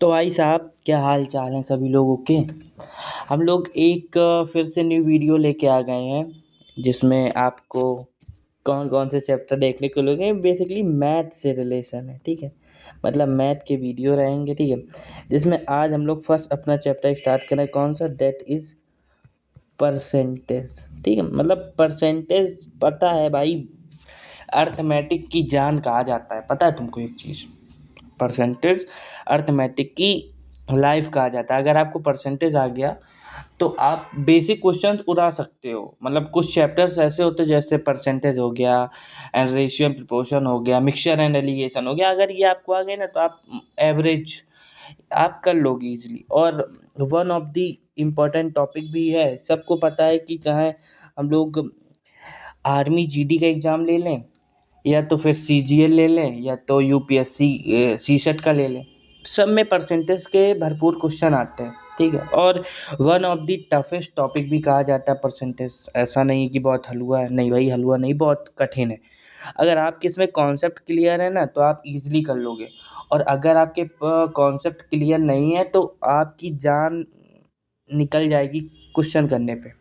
तो भाई साहब, क्या हाल चाल हैं सभी लोगों के। हम लोग एक फिर से न्यू वीडियो लेके आ गए हैं जिसमें आपको कौन कौन से चैप्टर देखने को मिलेंगे। बेसिकली मैथ से रिलेशन है, ठीक है। मतलब मैथ के वीडियो रहेंगे, ठीक है। जिसमें आज हम लोग फर्स्ट अपना चैप्टर स्टार्ट करें, कौन सा, डेट इज परसेंटेज, ठीक है। मतलब परसेंटेज पता है भाई, अर्थमेटिक की जान कहा जाता है। पता है तुमको एक चीज़, परसेंटेज अर्थमेटिक की लाइफ कहा जाता है। अगर आपको परसेंटेज आ गया तो आप बेसिक क्वेश्चंस उड़ा सकते हो। मतलब कुछ चैप्टर्स ऐसे होते हैं जैसे परसेंटेज हो गया, एंड रेशियो एंड प्रोपोर्शन हो गया, मिक्सचर एंड एलिगेशन हो गया। अगर ये आपको आ गए ना तो आप एवरेज आप कर लोगे इजीली। और one of the important topic भी है, सबको पता है कि चाहे हम लोग आर्मी जीडी का एग्ज़ाम ले लें, या तो फिर सीजीएल ले लें, या तो यूपीएससी सीसेट का ले लें, सब में परसेंटेज के भरपूर क्वेश्चन आते हैं, ठीक है। और one of the toughest topic भी कहा जाता है परसेंटेज। ऐसा नहीं कि बहुत हलवा है, नहीं भाई, हलवा नहीं, बहुत कठिन है। अगर आपके इसमें कॉन्सेप्ट क्लियर है ना तो आप इजीली कर लोगे। और अगर आपके कॉन्सेप्ट क्लियर नहीं है तो आपकी जान निकल जाएगी क्वेश्चन करने पे,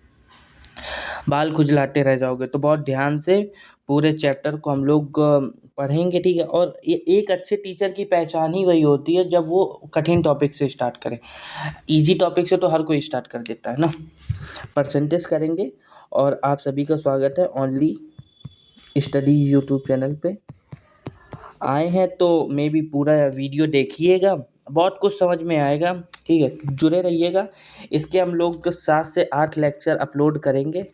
बाल खुजलाते रह जाओगे। तो बहुत ध्यान से पूरे चैप्टर को हम लोग पढ़ेंगे, ठीक है। और ये एक अच्छे टीचर की पहचान ही वही होती है जब वो कठिन टॉपिक से स्टार्ट करे। इजी टॉपिक से तो हर कोई स्टार्ट कर देता है ना। परसेंटेज करेंगे। और आप सभी का स्वागत है ओनली स्टडी यूट्यूब चैनल पे। आए हैं तो मे बी पूरा वीडियो देखिएगा, बहुत कुछ समझ में आएगा, ठीक है। जुड़े रहिएगा। इसके हम लोग 7 से 8 लेक्चर अपलोड करेंगे,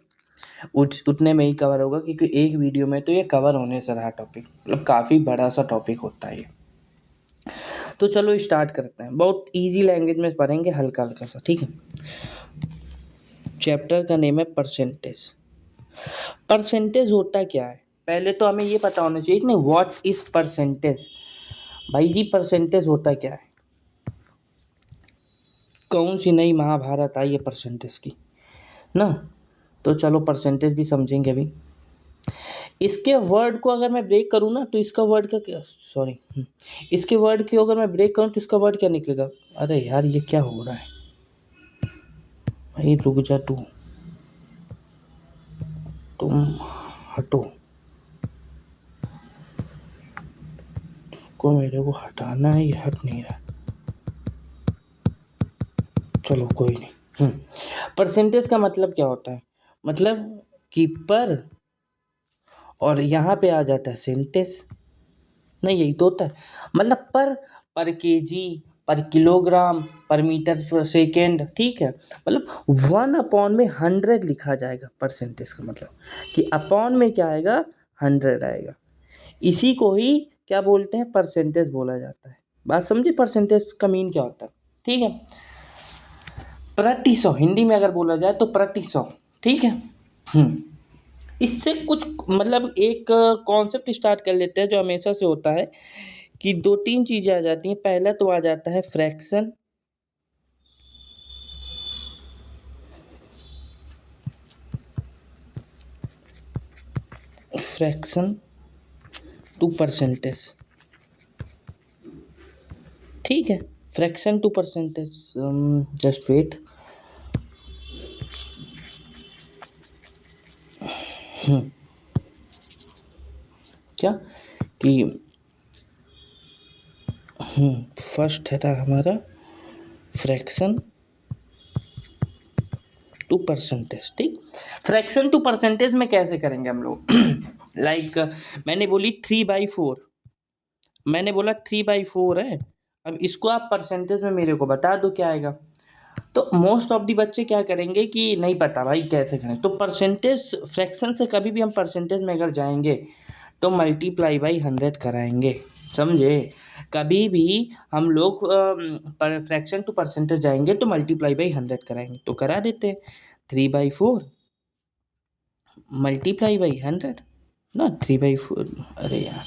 उतने में ही कवर होगा, क्योंकि एक वीडियो में तो ये कवर होने से रहा टॉपिक। मतलब काफ़ी बड़ा सा टॉपिक होता है ये। तो चलो स्टार्ट करते हैं। बहुत इजी लैंग्वेज में पढ़ेंगे, हल्का हल्का सा, ठीक है। चैप्टर का नेम है परसेंटेज। परसेंटेज होता क्या है, पहले तो हमें ये पता होना चाहिए कि नहीं, व्हाट इज परसेंटेज। भाई जी, परसेंटेज होता क्या है। कौन सी नई महाभारत आई है परसेंटेज की ना। तो चलो परसेंटेज भी समझेंगे अभी। इसके वर्ड को अगर मैं ब्रेक करूँ ना तो इसका वर्ड का क्या, सॉरी, इसके वर्ड की अगर मैं ब्रेक करूँ तो इसका वर्ड क्या निकलेगा। अरे यार, ये क्या हो रहा है भाई, रुक जा तू, तुम हटो, को मेरे को हटाना है, ये हट नहीं रहा। चलो कोई नहीं। परसेंटेज का मतलब क्या होता है, मतलब कि पर, और यहाँ पे आ जाता है सेंटेज। नहीं, यही तो होता है। मतलब पर केजी, पर किलोग्राम, पर मीटर पर सेकेंड, ठीक है। मतलब 1/100 लिखा जाएगा परसेंटेज का मतलब, कि अपॉन में क्या आएगा, 100 आएगा। इसी को ही क्या बोलते हैं, परसेंटेज बोला जाता है। बात समझे, परसेंटेज का मीन क्या होता है, ठीक है। प्रति सौ हिंदी में अगर बोला जाए तो प्रति सौ, ठीक है। इससे कुछ मतलब एक कॉन्सेप्ट स्टार्ट कर लेते हैं जो हमेशा से होता है, कि 2-3 चीज़ें आ जाती हैं। पहला तो आ जाता है फ्रैक्शन, फ्रैक्शन टू परसेंटेज, ठीक है। Fraction to percentage, just wait. क्या कि फर्स्ट है था हमारा फ्रैक्शन टू परसेंटेज, ठीक। फ्रैक्शन टू परसेंटेज में कैसे करेंगे हम लोग। लाइक मैंने बोली 3/4, मैंने बोला 3/4 है। अब इसको आप परसेंटेज में मेरे को बता दो क्या आएगा। तो मोस्ट ऑफ दी बच्चे क्या करेंगे कि नहीं पता भाई कैसे करें। तो परसेंटेज फ्रैक्शन से कभी भी हम परसेंटेज में अगर जाएंगे तो मल्टीप्लाई बाई 100 कराएंगे, समझे। कभी भी हम लोग फ्रैक्शन टू परसेंटेज जाएंगे तो मल्टीप्लाई बाई 100 कराएंगे। तो करा देते हैं, 3/4 मल्टीप्लाई बाई 100 ना, 3/4, अरे यार,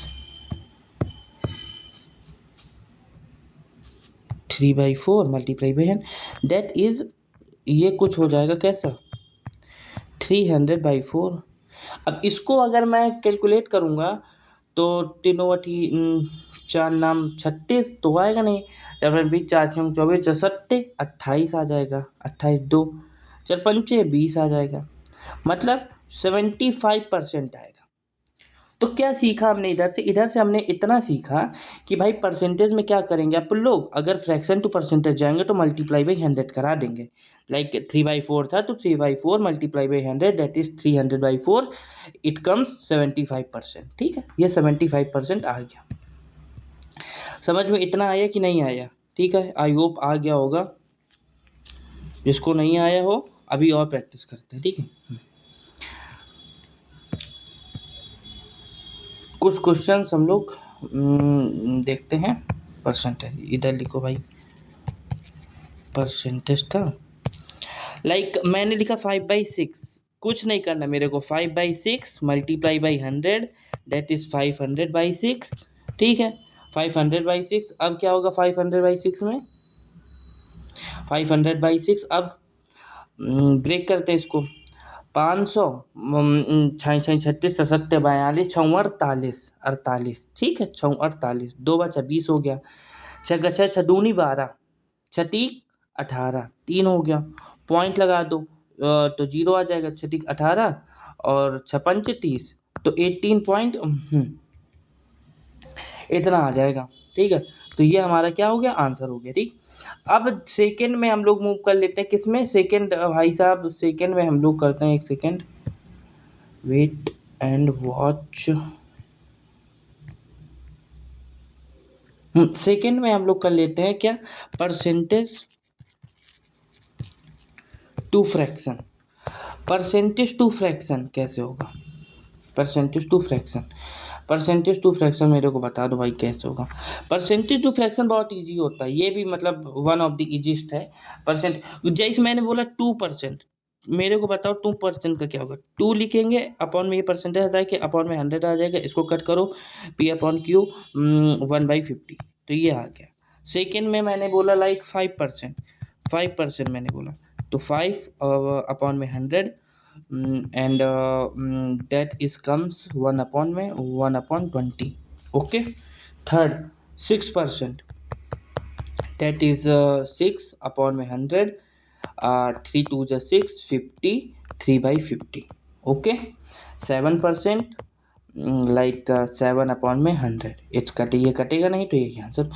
3/4 मल्टीप्लाई बाई 100, दैट इज, ये कुछ हो जाएगा कैसा, 300/4। अब इसको अगर मैं कैलकुलेट करूँगा तो 3 over 3 4 नाम 36 तो आएगा नहीं। 4 4 6 24 चौसट्टे 28 आ जाएगा। 28 2 4 पंचे 20 आ जाएगा। मतलब 75% आएगा। तो क्या सीखा हमने इधर से? इधर से हमने इतना सीखा कि भाई परसेंटेज में क्या करेंगे अपन लोग, अगर फ्रैक्शन टू परसेंटेज जाएंगे तो मल्टीप्लाई बाई 100 करा देंगे। लाइक 3/4 था तो 3/4 multiply by 100 that is 300/4, it comes 75%। ठीक है, ये 75% आ गया। समझ में इतना आया कि नहीं आया? ठीक है, आई होप आ गया होगा। जिसको नहीं आया हो अभी और प्रैक्टिस करते हैं। ठीक है, कुछ क्वेश्चंस हम लोग देखते हैं। परसेंटेज इधर लिखो भाई, परसेंटेज था। लाइक मैंने लिखा 5/6, कुछ नहीं करना मेरे को। 5/6 मल्टीप्लाई बाई 100 दैट इज 500/6। ठीक है, 500/6। अब क्या होगा 500/6 में? 500/6 अब ब्रेक करते हैं इसको। 500 छः छः 36 सत्तर 42 छः 48। ठीक है, 6 48 2 बचा 20 हो गया। 6 का 6 6 दूनी 12 6 18 3 हो गया। पॉइंट लगा दो तो 0 आ जाएगा। 6 18 और 6 पंचे 30 तो 18 पॉइंट इतना आ जाएगा। ठीक है, तो ये हमारा क्या हो गया? आंसर हो गया। ठीक, अब सेकंड में हम लोग मूव कर लेते हैं। किस में? सेकंड भाई साहब, सेकंड में हम लोग करते हैं। एक second, wait and watch. Second में हम लोग कर लेते हैं क्या? Percentage to fraction. Percentage to fraction कैसे होगा? Percentage to fraction, percentage to fraction मेरे को बता दो भाई कैसे होगा। परसेंटेज टू फ्रैक्शन बहुत इजी होता है, ये भी मतलब वन ऑफ द इजीस्ट है। परसेंट जैसे मैंने बोला 2%, मेरे को बताओ 2% का क्या होगा? 2 लिखेंगे, अपॉन में ये परसेंटेज आता है कि अपॉन में 100 आ जाएगा। इसको कट करो, P/Q 1/50, तो ये आ गया। सेकेंड में मैंने बोला लाइक 5%, 5% मैंने बोला तो 5 अपॉन में 100 and that is comes 1/20. Okay, third 6%, that is 6 upon में 100, 3 2 जा 6 50 3/50. Okay, 7%, लाइक 7 अपॉन में 100, ये कटेगा नहीं तो ये आंसर।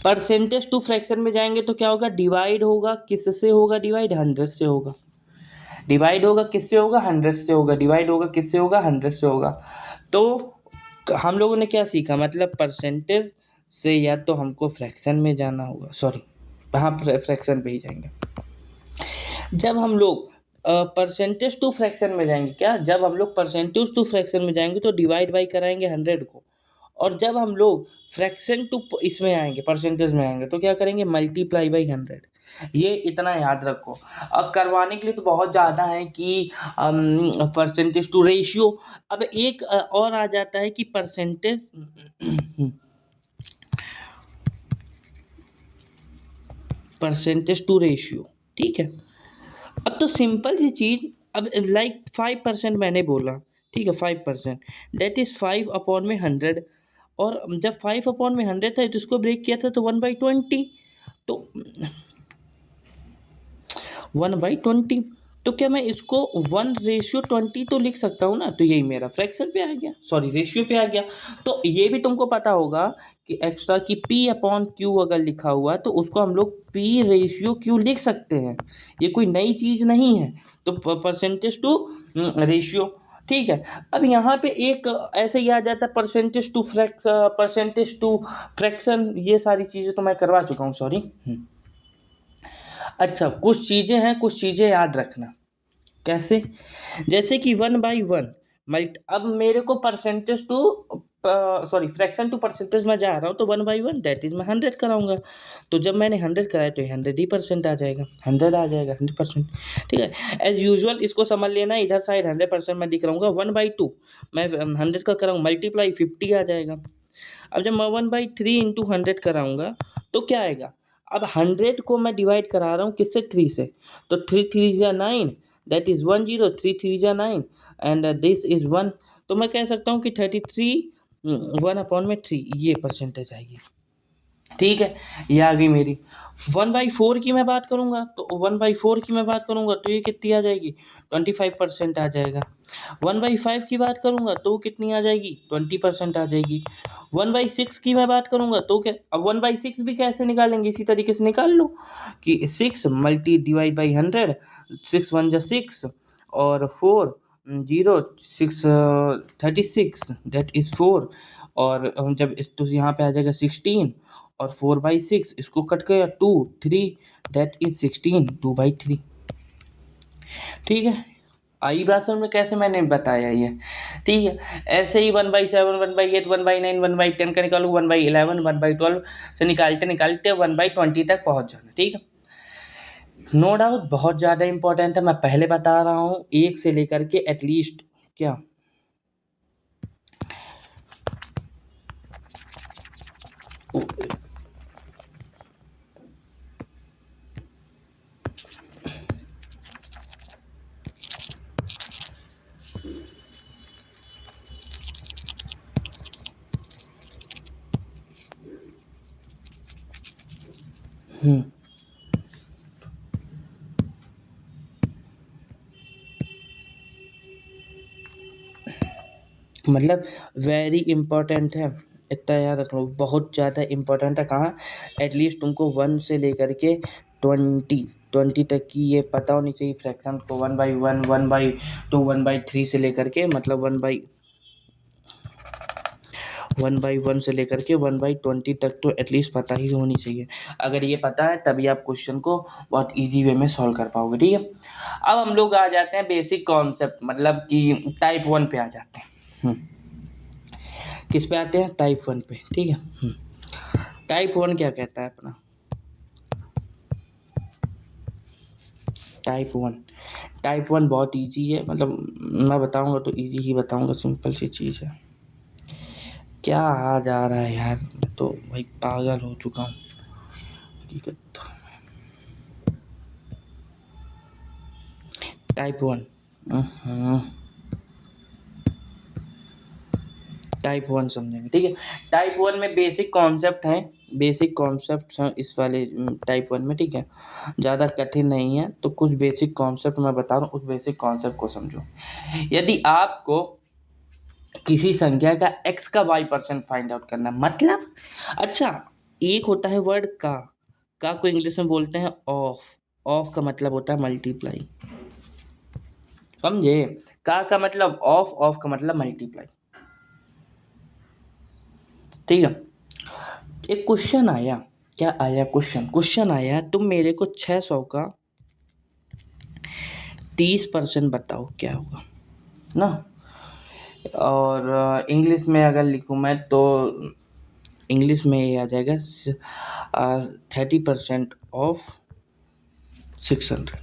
परसेंटेज टू फ्रैक्शन में जाएंगे तो क्या होगा? डिवाइड होगा, किससे होगा डिवाइड? 100 से होगा। डिवाइड होगा किससे होगा? 100 से होगा। डिवाइड होगा किससे होगा? 100 से होगा। तो हम लोगों ने क्या सीखा? मतलब परसेंटेज से या तो हमको फ्रैक्शन में जाना होगा, सॉरी हाँ फ्रैक्शन पे ही जाएंगे। जब हम लोग परसेंटेज टू फ्रैक्शन में जाएंगे, क्या जब हम लोग परसेंटेज टू फ्रैक्शन में जाएंगे तो डिवाइड बाई कराएंगे 100 को, और जब हम लोग फ्रैक्शन टू इसमें आएंगे, परसेंटेज में आएंगे तो क्या करेंगे? Multiply by 100। ये इतना याद रखो। अब करवाने के लिए तो बहुत ज़्यादा है कि परसेंटेज टू रेशियो। अब एक और आ जाता है कि परसेंटेज परसेंटेज टू रेशियो। ठीक है, अब तो सिंपल सी चीज़। अब लाइक 5% मैंने बोला, ठीक है 5%, दैट इज़ 5 अपॉन में 100, और जब 5 अपॉन में 100 था तो इसको ब्रेक किया था तो 1/20, तो 1/20, तो क्या मैं इसको 1/20 तो लिख सकता हूँ ना? तो यही मेरा फ्रैक्शन पे आ गया, सॉरी रेशियो पे आ गया। तो ये भी तुमको पता होगा कि एक्स्ट्रा कि P/Q अगर लिखा हुआ तो उसको हम लोग P/Q लिख सकते हैं। ये कोई नई चीज़ नहीं है। तो परसेंटेज टू रेशियो। ठीक है, अब यहाँ पे एक ऐसे ही आ जाता है परसेंटेज टू फ्रैक्शन। ये सारी चीज़ें तो मैं करवा चुका हूँ, सॉरी। अच्छा, कुछ चीज़ें हैं, कुछ चीज़ें याद रखना। कैसे? जैसे कि 1/1 मल्ट अब मेरे को percentage to sorry fraction to percentage में जा रहा हूँ तो 1/1 दैट इज मैं 100 कराऊंगा। तो जब मैंने 100 कराया तो 100 ही परसेंट आ जाएगा, 100 आ जाएगा 100%। ठीक है, एज यूजुअल इसको समझ लेना, इधर साइड 100% मैं दिख रहूँगा। 1/2 मैं 100 का कराऊँ, मल्टीप्लाई 50 आ जाएगा। अब जब मैं 1/3 इंटू 100 कराऊंगा तो क्या आएगा? अब 100 को मैं डिवाइड करा रहा हूँ किससे? 3 से, तो 3 3 जा 9 दैट इज 10, 3 3 जा 9 एंड दिस इज 1। तो मैं कह सकता हूँ कि 33 1/3 ये परसेंटेज आएगी। ठीक है, ये आ गई मेरी। 1/4 की मैं बात करूँगा तो 1/4 की मैं बात करूँगा तो ये कितनी आ जाएगी? 25% आ जाएगा। 1/5 की बात करूँगा तो कितनी आ जाएगी? 20% आ जाएगी। 1/6 की मैं बात करूँगा तो क्या, अब 1/6 भी कैसे निकालेंगे? इसी तरीके से निकाल लो कि 6 मल्टी डिवाइड बाई 100, 6 1 जा 6 और 4 0 6 36 दैट इज़ 4 और जब तो यहाँ पे आ जाएगा 16 और 4/6 इसको कट गया 2 3 दैट इज 16 2/3। ठीक है, आई बात समझ में कैसे मैंने बताया ये? ठीक है, ऐसे ही 1/7 1/8 1/9 1/10 का निकालो, 1/11 1/12 से निकालते निकालते 1/20 तक पहुंच जाना। ठीक है, नो डाउट बहुत ज़्यादा इंपॉर्टेंट है, मैं पहले बता रहा हूँ, 1 से लेकर के एटलीस्ट क्या मतलब वेरी इंपॉर्टेंट है, इतना याद रखो, बहुत ज़्यादा इंपॉर्टेंट है। कहाँ? एटलीस्ट तुमको 1 से लेकर के 20 तक की ये पता होनी चाहिए फ्रैक्शन को, 1/1 1/2 1/3 से लेकर के, मतलब 1/1 से लेकर के 1/20 तक तो एटलीस्ट पता ही होनी चाहिए। अगर ये पता है तभी आप क्वेश्चन को बहुत इजी वे में सॉल्व कर पाओगे। ठीक है, अब हम लोग आ जाते हैं बेसिक कॉन्सेप्ट, मतलब कि टाइप 1 पे आ जाते हैं। किस पे आते हैं? टाइप 1 पे। ठीक है, टाइप 1 क्या कहता है अपना? टाइप 1 बहुत इजी है, मतलब मैं बताऊंगा तो इजी ही बताऊंगा, सिंपल सी चीज़ है। क्या आ जा रहा है यार, मैं तो भाई पागल हो चुका हूँ। ठीक है, टाइप 1 टाइप 1 समझेंगे। ठीक है, टाइप 1 में बेसिक कॉन्सेप्ट हैं इस वाले टाइप 1 में। ठीक है, ज़्यादा कठिन नहीं है, तो कुछ बेसिक कॉन्सेप्ट मैं बता रहा हूँ, उस बेसिक कॉन्सेप्ट को समझो। यदि आपको किसी संख्या का x का y% फाइंड आउट करना, मतलब अच्छा, एक होता है वर्ड का को इंग्लिश में बोलते हैं ऑफ का मतलब होता है मल्टीप्लाई, समझे? का मतलब ऑफ का मतलब मल्टीप्लाई। ठीक है, एक क्वेश्चन आया, क्या आया? क्वेश्चन आया, तुम मेरे को 600 का 30% बताओ क्या होगा ना। और इंग्लिश में अगर लिखूँ मैं तो इंग्लिश में ये आ जाएगा 30% ऑफ 600।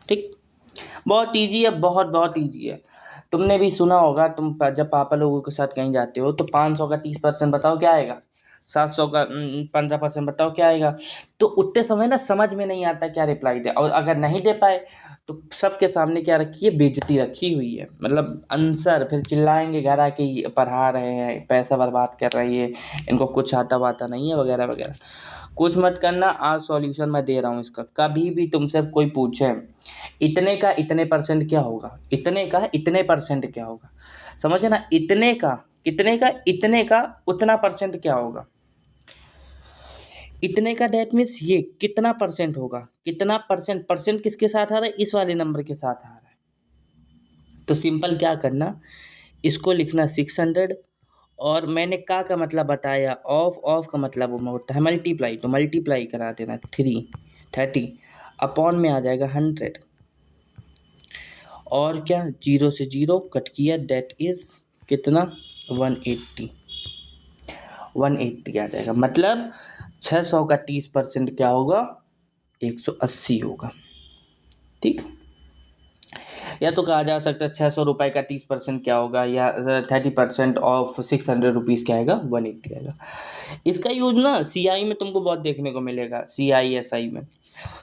ठीक, बहुत ईजी है, बहुत ईजी है। तुमने भी सुना होगा, तुम जब पापा लोगों के साथ कहीं जाते हो तो 500 का 30% बताओ क्या आएगा, 700 का 15% बताओ क्या आएगा। तो उतने समय ना समझ में नहीं आता क्या रिप्लाई दे, और अगर नहीं दे पाए तो सबके सामने क्या रखी है? बेइज्जती रखी हुई है, मतलब आंसर फिर चिल्लाएंगे घर आके, ये पढ़ा रहे हैं, पैसा बर्बाद कर रही है, इनको कुछ आता वाता नहीं है, वगैरह वगैरह। कुछ मत करना, आज सॉल्यूशन मैं दे रहा हूँ इसका। कभी भी तुमसे कोई पूछे इतने का इतने परसेंट क्या होगा, इतने का इतने परसेंट क्या होगा, समझे ना? इतने का कितने का इतने का उतना परसेंट क्या होगा, इतने का डेट मीन्स ये कितना परसेंट होगा, कितना परसेंट, परसेंट किसके साथ आ रहा है? इस वाले नंबर के साथ आ रहा है। तो सिंपल क्या करना, इसको लिखना 600, और मैंने का मतलब बताया, ऑफ का मतलब वो होता है मल्टीप्लाई, तो मल्टीप्लाई करा देना 30 अपॉन में आ जाएगा 100, और क्या, 0 से 0 कट किया, दैट इज़ कितना? 180 आ जाएगा, मतलब 600 का 30% क्या होगा? 180 होगा। ठीक, या तो कहा जा सकता है 600 रुपये का 30% क्या होगा, या 30% ऑफ 600 रुपीज़ क्या आएगा? 180 आएगा। इसका यूज ना CI में तुमको बहुत देखने को मिलेगा, CI SI में।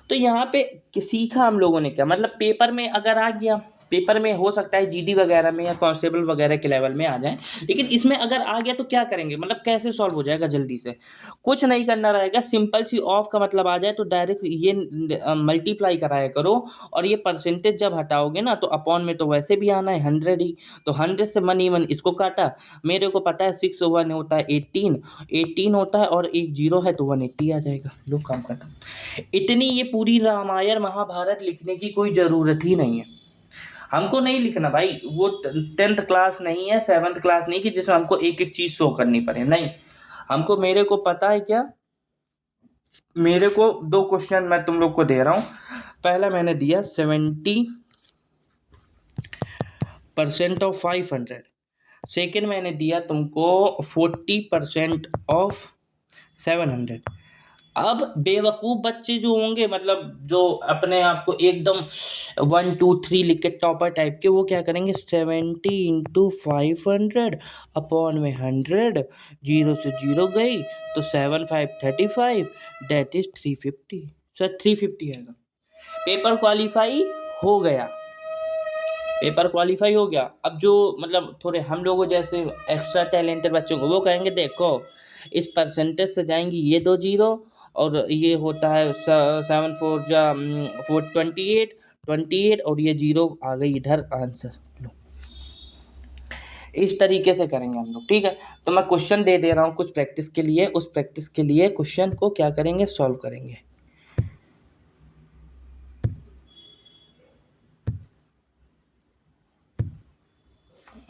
तो यहाँ पे सीखा हम लोगों ने क्या, मतलब पेपर में अगर आ गया, पेपर में हो सकता है जीडी वगैरह में या कांस्टेबल वगैरह के लेवल में आ जाए, लेकिन इसमें अगर आ गया तो क्या करेंगे, मतलब कैसे सॉल्व हो जाएगा जल्दी से? कुछ नहीं करना रहेगा, सिंपल सी ऑफ का मतलब आ जाए तो डायरेक्ट ये मल्टीप्लाई कराया करो, और ये परसेंटेज जब हटाओगे ना तो अपॉन में तो वैसे भी आना है 100 ही, तो 100 से 1 इसको काटा, मेरे को पता है 6 1 होता है 18, 18 होता है और एक जीरो है तो 180 आ जाएगा। लो काम खत्म। इतनी ये पूरी रामायण महाभारत लिखने की कोई ज़रूरत ही नहीं है। हमको नहीं लिखना भाई, वो 10th क्लास नहीं है, 7th क्लास नहीं कि जिसमें हमको एक एक चीज़ शो करनी पड़े, नहीं। हमको, मेरे को पता है क्या, मेरे को 2 क्वेश्चन मैं तुम लोग को दे रहा हूँ। पहला मैंने दिया 70% ऑफ 500, सेकेंड मैंने दिया तुमको 40% ऑफ 700। अब बेवकूफ़ बच्चे जो होंगे, मतलब जो अपने आप को एकदम 1 2 3 लिख के टॉपर टाइप के, वो क्या करेंगे, 70 इंटू 500 अपॉन में 100, जीरो से जीरो गई तो 7 5 35, दैट इज 350। सर 350 आएगा। पेपर क्वालिफाई हो गया, पेपर क्वालिफाई हो गया। अब जो मतलब थोड़े हम लोगों जैसे एक्स्ट्रा टैलेंटेड बच्चों को, वो कहेंगे देखो इस परसेंटेज से जाएंगी ये 2 जीरो, और ये होता है 7 4 जा 4 28 और ये जीरो आ गई इधर आंसर। लो इस तरीके से करेंगे हम लोग, ठीक है। तो मैं क्वेश्चन दे रहा हूँ कुछ प्रैक्टिस के लिए, उस प्रैक्टिस के लिए क्वेश्चन को क्या करेंगे, सॉल्व करेंगे।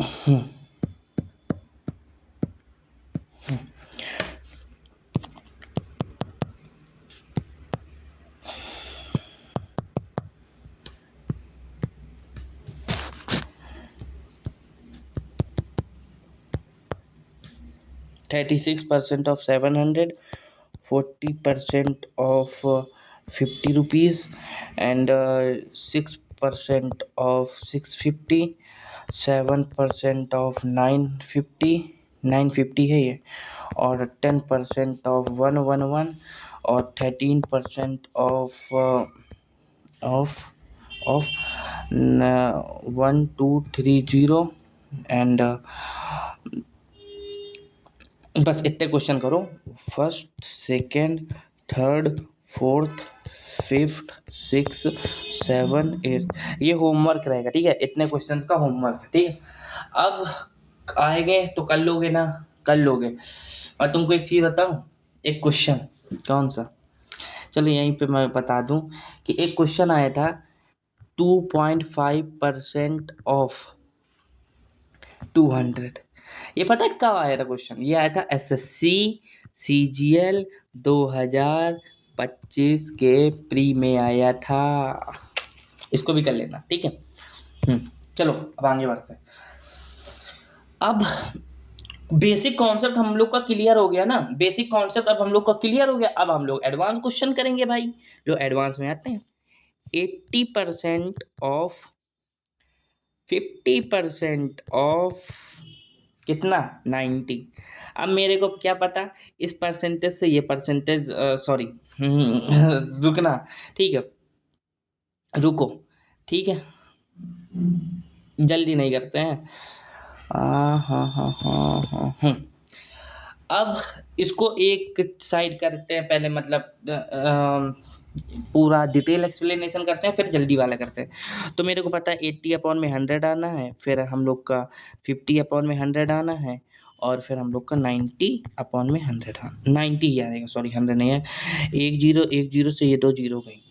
हम्म 36% of 700, 40% of 50 rupees, and 6% of 650, 7% of 950 है ये, और 10% of 111, और 13% of 1230, एंड बस इतने क्वेश्चन करो। First, second, third, fourth, fifth, six, 7 8, ये होमवर्क रहेगा, ठीक है। इतने क्वेश्चन का होमवर्क, ठीक है। अब आएंगे तो कर लोगे ना, कर लोगे। और तुमको एक चीज़ बताऊं, एक क्वेश्चन, कौन सा, चलो यहीं पे मैं बता दूं कि एक क्वेश्चन आया था 2.5% ऑफ 200। ये पता है कब आया था क्वेश्चन? ये आया था एसएससी सीजीएल 2025 के प्री में आया था। इसको भी कर लेना, ठीक है। चलो अब आगे बढ़ते हैं। अब बेसिक कॉन्सेप्ट हम लोग का क्लियर हो गया ना, बेसिक कॉन्सेप्ट अब हम लोग का क्लियर हो गया। अब हम लोग एडवांस क्वेश्चन करेंगे भाई, जो एडवांस में आते हैं। 80% ऑफ 50% ऑफ कितना, 90। अब मेरे को क्या पता इस परसेंटेज से ये परसेंटेज, सॉरी रुकना, ठीक है, रुको, ठीक है, जल्दी नहीं करते हैं। हाँ हाँ हाँ हाँ। अब इसको एक साइड करते हैं पहले, मतलब पूरा डिटेल एक्सप्लेनेशन करते हैं, फिर जल्दी वाला करते हैं। तो मेरे को पता है 80/100 आना है, फिर हम लोग का 50/100 आना है, और फिर हम लोग का 90/100 आना, 90 ही आएगा, सॉरी 100 नहीं है। एक जीरो से ये 2 जीरो गई,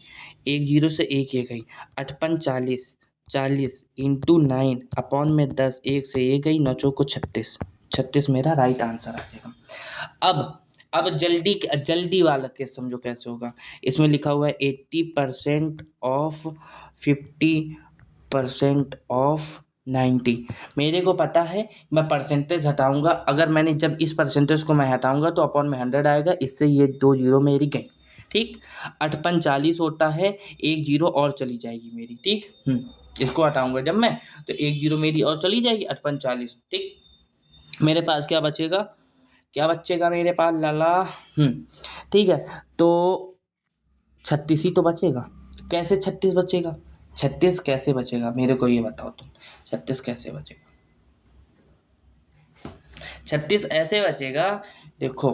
एक जीरो से एक ये गई, 8 40, 40 इंटू 9 अपॉन में 10, एक से ये गई, 9 चौको 36, 36 मेरा राइट आंसर आ जाएगा। अब जल्दी जल्दी वाला केस समझो कैसे होगा। इसमें लिखा हुआ है 80% ऑफ 50% ऑफ 90। मेरे को पता है मैं परसेंटेज हटाऊंगा, अगर मैंने जब इस परसेंटेज को मैं हटाऊंगा तो अपॉन में 100 आएगा, इससे ये 2 जीरो मेरी गई, ठीक। 8 40 होता है, एक जीरो और चली जाएगी मेरी, ठीक। इसको हटाऊंगा जब मैं, तो एक जीरो मेरी और चली जाएगी, 8 40, ठीक। मेरे पास क्या बचेगा, क्या बचेगा मेरे पास लाला, ठीक है। तो 36 ही तो बचेगा। कैसे 36 बचेगा, 36 कैसे बचेगा, मेरे को ये बताओ तुम, 36 कैसे बचेगा? 36 ऐसे बचेगा, देखो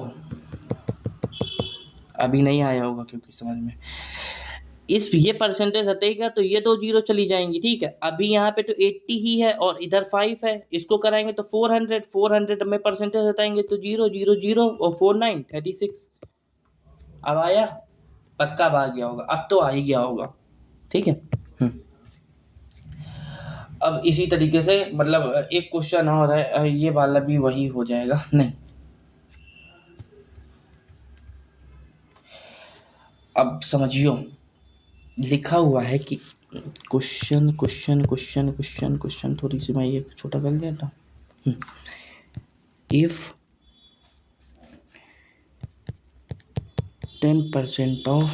अभी नहीं आया होगा क्योंकि समझ में, इस ये परसेंटेज हटेगा तो ये 2 जीरो चली जाएंगी, ठीक है। अभी यहाँ पे तो 80 ही है और इधर 5 है, इसको कराएंगे तो 400 में परसेंटेज हटाएंगे तो 0 0 0 और 4 9 36। अब आया, पक्का अब आ गया होगा, अब तो आ ही गया होगा, ठीक है। अब इसी तरीके से मतलब एक क्वेश्चन और है, ये वाला भी वही हो जाएगा, नहीं अब समझियो, लिखा हुआ है कि question question question question question, थोड़ी सी मैं ये छोटा कर देता। If 10% of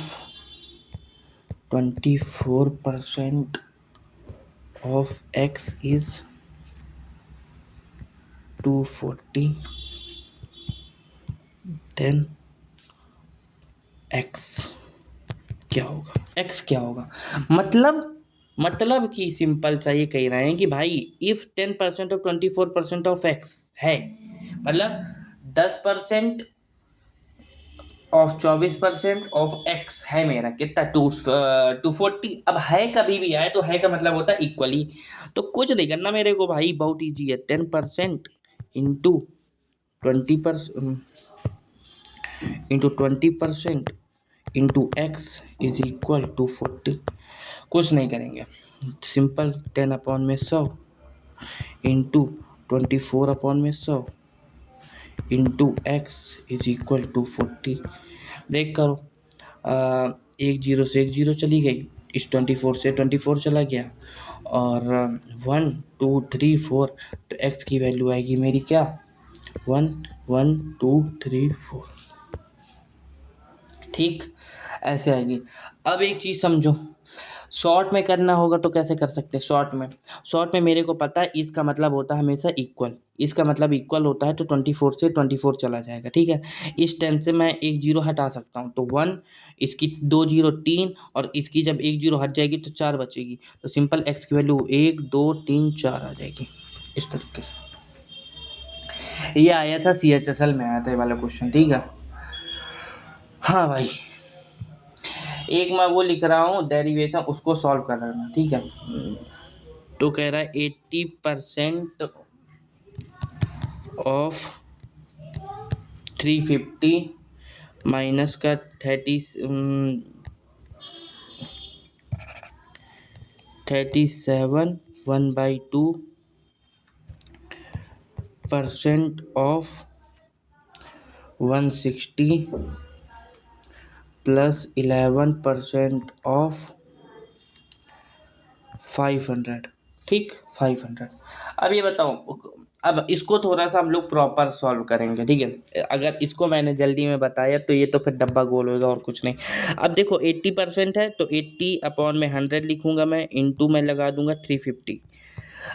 24% of x is 240, then x क्या होगा? x क्या होगा? मतलब कि सिंपल सा ये कह रहे हैं कि भाई इफ 10% ऑफ 24% ऑफ x है, मतलब 10% ऑफ 24% ऑफ x है मेरा, कितना 240। अब है कभी भी आए तो है का मतलब होता है इक्वली, तो कुछ नहीं करना मेरे को भाई, बहुत ईजी है। 10% into 20% into 20% into X is equal to 40। कुछ नहीं करेंगे, simple 10/100 into 24/100 into X is equal to 40। Break करो, एक जीरो से एक जीरो चली गई, इस 24 से 24 चला गया, और 1 2 3 4, तो एक्स की वैल्यू आएगी मेरी क्या, 1 1 2 3 4, ठीक ऐसे आएगी। अब एक चीज़ समझो, शॉर्ट में करना होगा तो कैसे कर सकते हैं? शॉर्ट में मेरे को पता है इसका मतलब होता है हमेशा इक्वल, इसका मतलब इक्वल होता है तो 24 से 24 चला जाएगा, ठीक है। इस 10 से मैं एक जीरो हटा सकता हूँ तो 1, इसकी 2 जीरो 3, और इसकी जब एक जीरो हट जाएगी तो 4 बचेगी, तो सिंपल एक्स की वैल्यू 1 2 3 4 आ जाएगी। इस तरीके से ये आया था, CHSL में आया था ये वाला क्वेश्चन, ठीक है। हाँ भाई, एक मैं वो लिख रहा हूँ डेरिवेशन, उसको सॉल्व कर रहा, ठीक है। तो कह रहा है 80% ऑफ 350 माइनस का 37 1/2% ऑफ 160 प्लस 11% ऑफ 500, ठीक 500। अब ये बताओ, अब इसको थोड़ा सा हम लोग प्रॉपर सॉल्व करेंगे, ठीक है। अगर इसको मैंने जल्दी में बताया तो ये तो फिर डब्बा गोल होगा और कुछ नहीं। अब देखो 80% है तो 80/100 लिखूंगा मैं, इंटू में लगा दूंगा 350।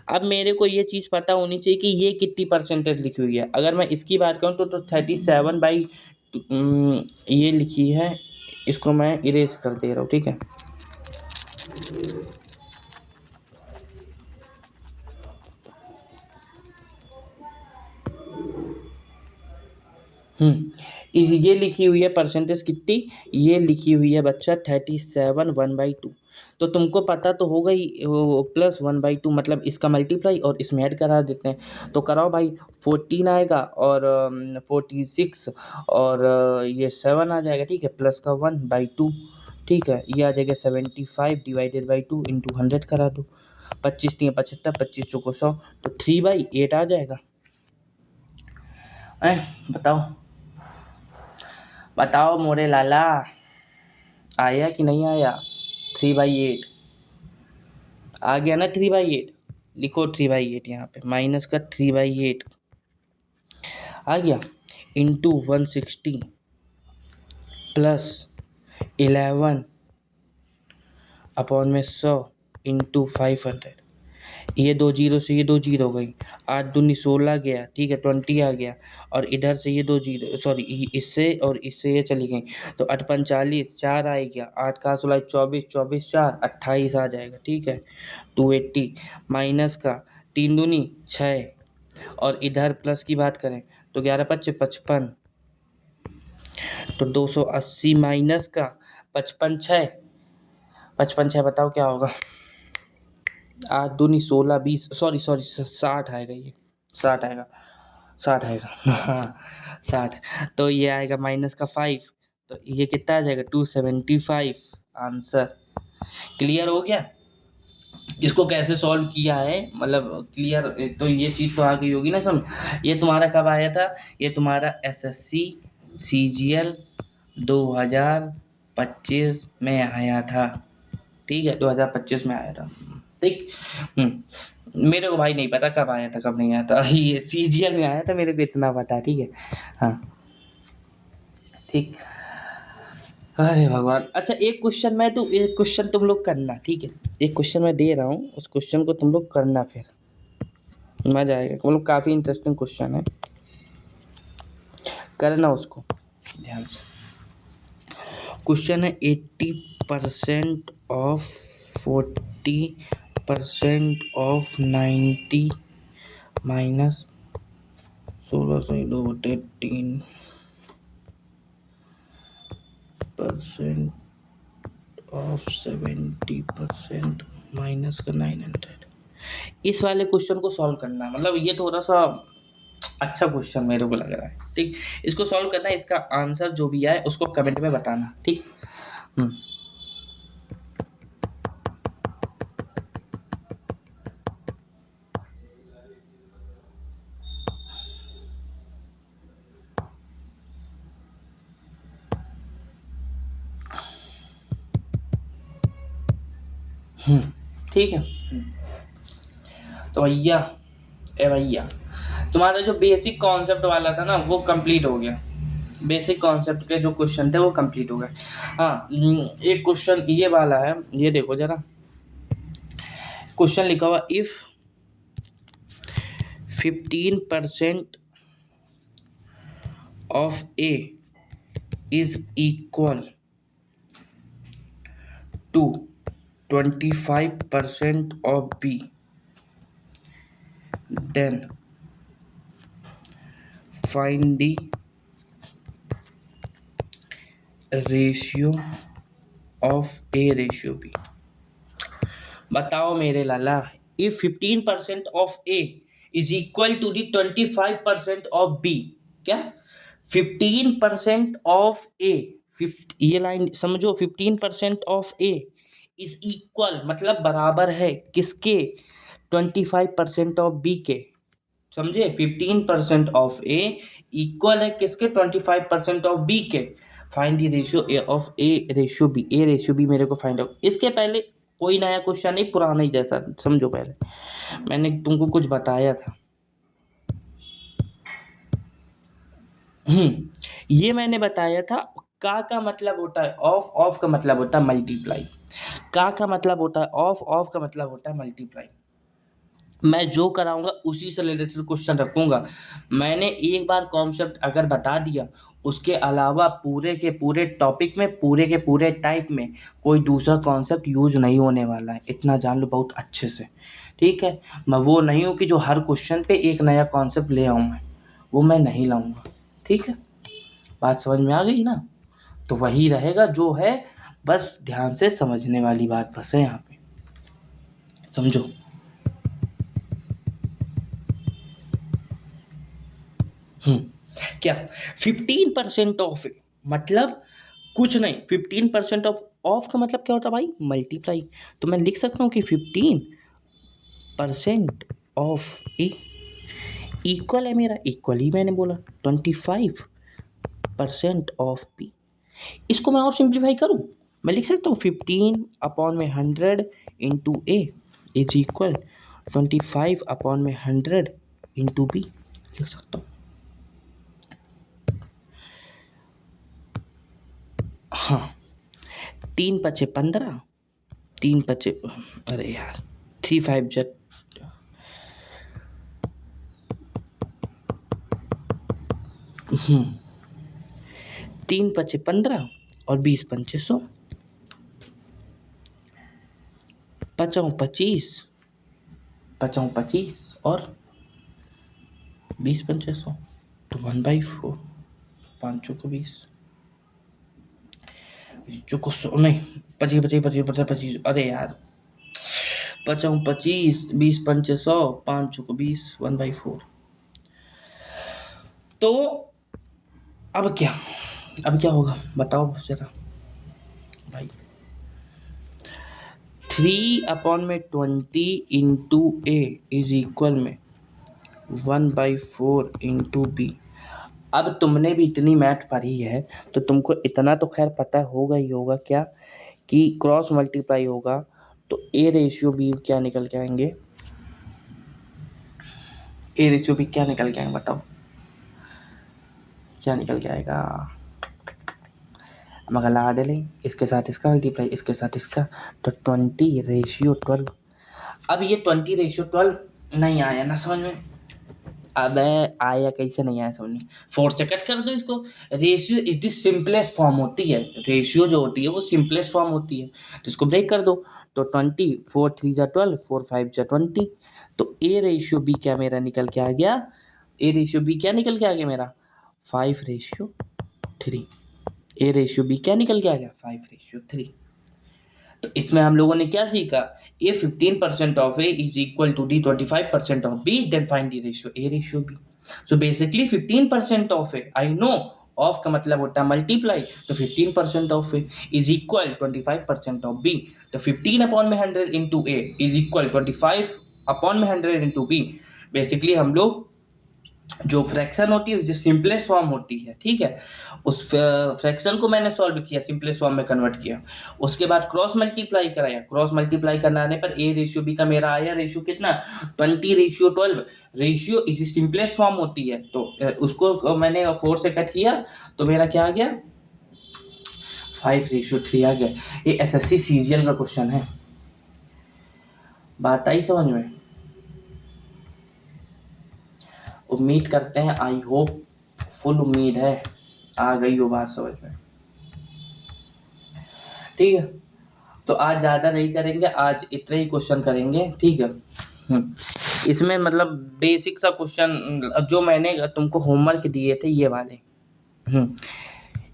अब मेरे को ये चीज़ पता होनी चाहिए कि ये कितनी परसेंटेज लिखी हुई है। अगर मैं इसकी बात करूँ तो 37 ये लिखी है, इसको मैं इरेज कर दे रहा हूँ, ठीक है। इस ये लिखी हुई है परसेंटेज कितनी, ये लिखी हुई है बच्चा 37 1/2। तो तुमको पता तो होगा ही, वो प्लस 1/2 मतलब इसका मल्टीप्लाई और इसमें ऐड करा देते हैं, तो कराओ भाई। 14 आएगा और 46 और ये 7 आ जाएगा, ठीक है, प्लस का 1/2, ठीक है। ये आ जाएगा 75 डिवाइडेड बाई 2 इंटू 100 करा दो, 25 3 75, 25 चौको 100, तो 3/8 आ जाएगा। बताओ बताओ मोरे लाला, आया कि नहीं आया? 3/8 आ गया ना, 3/8 लिखो, 3/8 यहाँ पे माइनस का 3/8 आ गया, इंटू 160 प्लस 11/100 इंटू 500। ये 2 जीरो से ये 2 जीरो हो गई, 8 दूनी 16 गया, ठीक है, 20 आ गया, और इधर से ये 2 जीरो, सॉरी इससे और इससे ये चली गई, तो 8 पंच 40, 4 आ गया, 8 का 16 24, 24 4 28 आ जाएगा, ठीक है। 280 माइनस का 3 दूनी 6, और इधर प्लस की बात करें तो 11 पच्चे 55, तो 280 माइनस का 55 6, 55 6 बताओ क्या होगा। 8 दूनी 16 20, सॉरी सॉरी 60 आएगा, ये 60 आएगा, 60 आएगा हाँ 60। तो ये आएगा माइनस का 5, तो ये कितना आ जाएगा 275 आंसर। क्लियर हो गया। इसको कैसे सॉल्व किया है, मतलब क्लियर, तो ये चीज़ तो आ गई होगी ना समझ। ये तुम्हारा कब आया था, ये तुम्हारा एसएससी सीजीएल 2025 में आया था, ठीक है, 2025 में आया था, ठीक। मेरे को भाई नहीं पता कब आया था कब नहीं आया था ये सीजीएल में आया था, मेरे को इतना पता है, ठीक है। हाँ ठीक। अरे भगवान, अच्छा एक क्वेश्चन मैं तो, एक क्वेश्चन तुम लोग करना, ठीक है, एक क्वेश्चन मैं दे रहा हूँ, उस क्वेश्चन को तुम लोग करना, फिर मजा आएगा, मतलब काफ़ी इंटरेस्टिंग क्वेश्चन है, करना उसको ध्यान से। क्वेश्चन है 80% of 40% of 90 minus 16/3% of 70% minus का 900। इस वाले क्वेश्चन को सॉल्व करना, मतलब ये थोड़ा सा अच्छा क्वेश्चन मेरे को लग रहा है, ठीक। इसको सॉल्व करना है, इसका आंसर जो भी आए उसको कमेंट में बताना, ठीक। हम्म ठीक है। तो भैया, ए भैया, तुम्हारा जो बेसिक कॉन्सेप्ट वाला था ना वो कंप्लीट हो गया, बेसिक कॉन्सेप्ट के जो क्वेश्चन थे वो कंप्लीट हो गए। हाँ, एक क्वेश्चन ये वाला है, ये देखो जरा, क्वेश्चन लिखा हुआ, if 15% of A is equal to 25% of B, then find the ratio of A ratio B. बताओ मेरे लाला, if 15% of A is equal to the 25% of B, क्या 15% ऑफ ए, ये लाइन समझो, 15% ऑफ ए इज इक्वल मतलब बराबर है किसके, 25% ऑफ बी के, समझे। 15% ऑफ ए इक्वल है किसके, 25% ऑफ बी के। Find the ratio A of A ratio B, A ratio B मेरे को फाइंड आउट। इसके पहले कोई नया क्वेश्चन नहीं, पुराना ही जैसा, समझो। पहले मैंने तुमको कुछ बताया था, ये मैंने बताया था, का मतलब होता है ऑफ, ऑफ का मतलब होता है मल्टीप्लाई, का मतलब होता है ऑफ, ऑफ का मतलब होता है मल्टीप्लाई। मैं जो कराऊंगा उसी से रिलेटेड क्वेश्चन रखूंगा। मैंने एक बार कॉन्सेप्ट अगर बता दिया, उसके अलावा पूरे के पूरे टॉपिक में, पूरे के पूरे टाइप में कोई दूसरा कॉन्सेप्ट यूज नहीं होने वाला है, इतना जान लो बहुत अच्छे से, ठीक है। मैं वो नहीं हूँ कि जो हर क्वेश्चन पे एक नया कॉन्सेप्ट ले आऊँ, मैं वो मैं नहीं लाऊंगा, ठीक है। बात समझ में आ गई ना। तो वही रहेगा जो है, बस ध्यान से समझने वाली बात बस है यहाँ पे, समझो। क्या 15% ऑफ मतलब कुछ नहीं, 15% ऑफ, ऑफ का मतलब क्या होता है भाई, मल्टीप्लाई। तो मैं लिख सकता हूँ कि 15% ऑफ ए इक्वल है मेरा, इक्वल ही मैंने बोला 25% ऑफ बी। इसको मैं और सिंप्लीफाई करूँ, मैं लिख सकता हूँ 15/100 into A is equal 25/100 into B, लिख सकता हूँ। हाँ, 3 × 5 = 15, 3 × 5, अरे यार 3 5 × 3 पचे 15 और 20 पंचे 100, 5 25, 5 25 और 20 पंचे 100, तो 1/4, 5 को 20, चौको 100 नहीं, 25 25 25 25 25, अरे यार 5 25, 20 पंचे 100, 5 को 20, 1/4। तो अब क्या होगा बताओ जरा भाई। 3/20 इंटू ए इज इक्वल में 1/4 इंटू बी। अब तुमने भी इतनी मैथ पढ़ी है तो तुमको इतना तो खैर पता होगा ही होगा क्या कि क्रॉस मल्टीप्लाई होगा तो ए रेशियो बी क्या निकल के आएंगे, ए रेशियो बी क्या निकल के आएंगे बताओ, क्या निकल के आएगा। हम अगर लगा डालें इसके साथ इसका मल्टीप्लाई इसके साथ इसका तो 20/12। अब ये 20/12 नहीं आया ना समझ में। अब आया कैसे नहीं आया समझ में, 4 से कट कर दो इसको। Ratio is the simplest form होती है, रेशियो जो होती है वो सिंपलेस्ट फॉर्म होती है, तो इसको ब्रेक कर दो। तो 20, 4 3 जा 12, 4 5 जा 20, तो ए रेशियो बी क्या मेरा निकल के आ गया, ए रेशियो बी क्या निकल के आ गया मेरा 5/3। ए रेशियो बी क्या निकल के आ गया 5/3। तो इसमें हम लोगों ने क्या सीखा, if 15% of A is equal to the 25% of B, then find the ratio A ratio B. So basically 15% of A, I know of का मतलब होता है मल्टीप्लाई, तो 15% of A is equal 25% of B, तो 15/100 into A is equal 25/100 into B. Basically हम लोग जो fraction होती है जो सिंपलेस्ट फॉर्म होती है, ठीक है, उस फ्रैक्शन को मैंने सॉल्व किया, सिंपलेस्ट फॉर्म में कन्वर्ट किया, उसके बाद क्रॉस मल्टीप्लाई कराया, क्रॉस मल्टीप्लाई कराने पर ए रेशियो बी का मेरा आया रेशियो कितना 20/12। रेशियो इसी सिंपलेस्ट फॉर्म होती है, तो उसको मैंने 4 से कट किया तो मेरा क्या आ गया 5/3 आ गया। ये SSC CGL का क्वेश्चन है, बात आई समझ में। उम्मीद करते हैं, आई होप फुल उम्मीद है आ गई हो बात समझ में, ठीक है। तो आज ज़्यादा नहीं करेंगे, आज इतने ही क्वेश्चन करेंगे, ठीक है। इसमें मतलब बेसिक सा क्वेश्चन जो मैंने तुमको होमवर्क दिए थे ये वाले,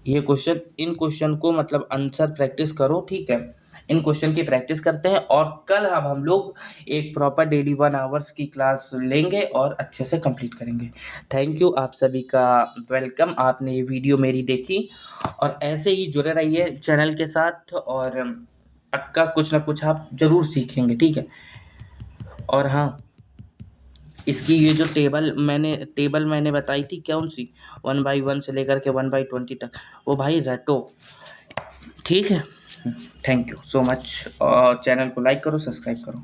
ये क्वेश्चन, इन क्वेश्चन को मतलब आंसर प्रैक्टिस करो, ठीक है। इन क्वेश्चन की प्रैक्टिस करते हैं और कल अब हम लोग एक प्रॉपर डेली 1 आवर्स की क्लास लेंगे और अच्छे से कंप्लीट करेंगे। थैंक यू, आप सभी का वेलकम, आपने ये वीडियो मेरी देखी और ऐसे ही जुड़े रहिए चैनल के साथ और पक्का कुछ ना कुछ आप ज़रूर सीखेंगे, ठीक है। और हाँ, इसकी ये जो टेबल मैंने बताई थी कौन सी 1/1 से लेकर के 1/20 तक, वो भाई रटो, ठीक है। थैंक यू सो मच और चैनल को लाइक करो, सब्सक्राइब करो।